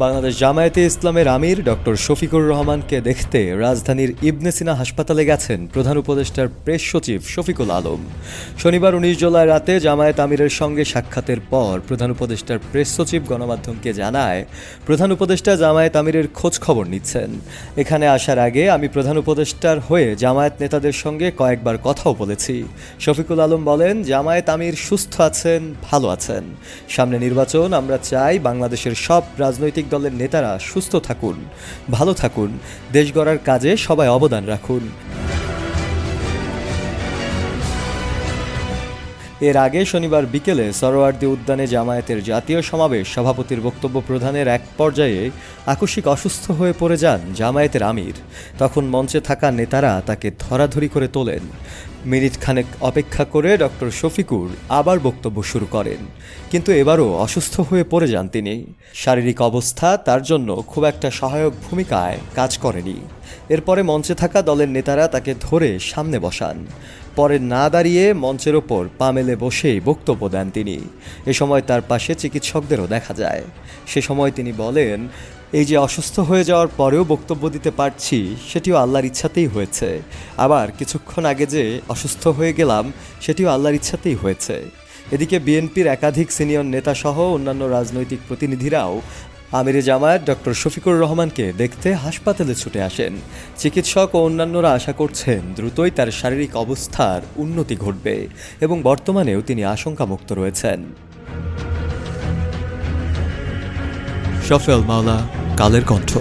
বাংলাদেশ জামায়াতে ইসলামের আমির ডক্টর শফিকুর রহমানকে দেখতে রাজধানীর ইবনে সিনা হাসপাতালে গেছেন প্রধান উপদেষ্টার প্রেস সচিব শফিকুল আলম। শনিবার ১৯ জুলাই রাতে জামায়াত আমিরের সঙ্গে সাক্ষাতের পর প্রধান উপদেষ্টার প্রেস সচিব গণমাধ্যমকে জানায়, প্রধান উপদেষ্টা জামায়াত আমিরের খোঁজ খবর নিচ্ছেন। এখানে আসার আগে আমি প্রধান উপদেষ্টার হয়ে জামায়াত নেতাদের সঙ্গে কয়েকবার কথাও বলেছি। শফিকুল আলম বলেন, জামায়াত আমির সুস্থ আছেন, ভালো আছেন। সামনে নির্বাচন, আমরা চাই বাংলাদেশের সব রাজনৈতিক দলের নেতারা সুস্থ থাকুন, ভালো থাকুন, দেশ গড়ার কাজে সবাই অবদান রাখুন। এর আগে শনিবার বিকেলে সরোয়ার্দী উদ্যানে জামায়াতের জাতীয় সমাবেশ সভাপতির বক্তব্য প্রদানের এক পর্যায়ে আকস্মিক অসুস্থ হয়ে পড়ে যান জামায়াতের আমির। তখন মঞ্চে থাকা নেতারা তাকে ধরাধরি করে তোলেন। মিনিট খানেক অপেক্ষা করে ডক্টর শফিকুর আবার বক্তব্য শুরু করেন, কিন্তু এবারও অসুস্থ হয়ে পড়ে যান তিনি। শারীরিক অবস্থা তার জন্য খুব একটা সহায়ক ভূমিকায় কাজ করেনি। এরপরে মঞ্চে থাকা দলের নেতারা তাকে ধরে সামনে বসান। পরে না দাঁড়িয়ে মঞ্চের ওপর পা মেলে বসেই বক্তব্য দেন তিনি। এ সময় তার পাশে চিকিৎসকদেরও দেখা যায়। সে সময় তিনি বলেন, এই যে অসুস্থ হয়ে যাওয়ার পরেও বক্তব্য দিতে পারছি, সেটিও আল্লাহর ইচ্ছাতেই হয়েছে। আবার কিছুক্ষণ আগে যে অসুস্থ হয়ে গেলাম, সেটিও আল্লাহর ইচ্ছাতেই হয়েছে। এদিকে বিএনপির একাধিক সিনিয়র নেতাসহ অন্যান্য রাজনৈতিক প্রতিনিধিরাও আমিরে জামায়াত ডক্টর শফিকুর রহমানকে দেখতে হাসপাতালে ছুটে আসেন। চিকিৎসক ও অন্যান্যরা আশা করছেন দ্রুতই তার শারীরিক অবস্থার উন্নতি ঘটবে এবং বর্তমানেও তিনি আশঙ্কামুক্ত রয়েছেন। শফিউল মাওলা, কালের কণ্ঠ।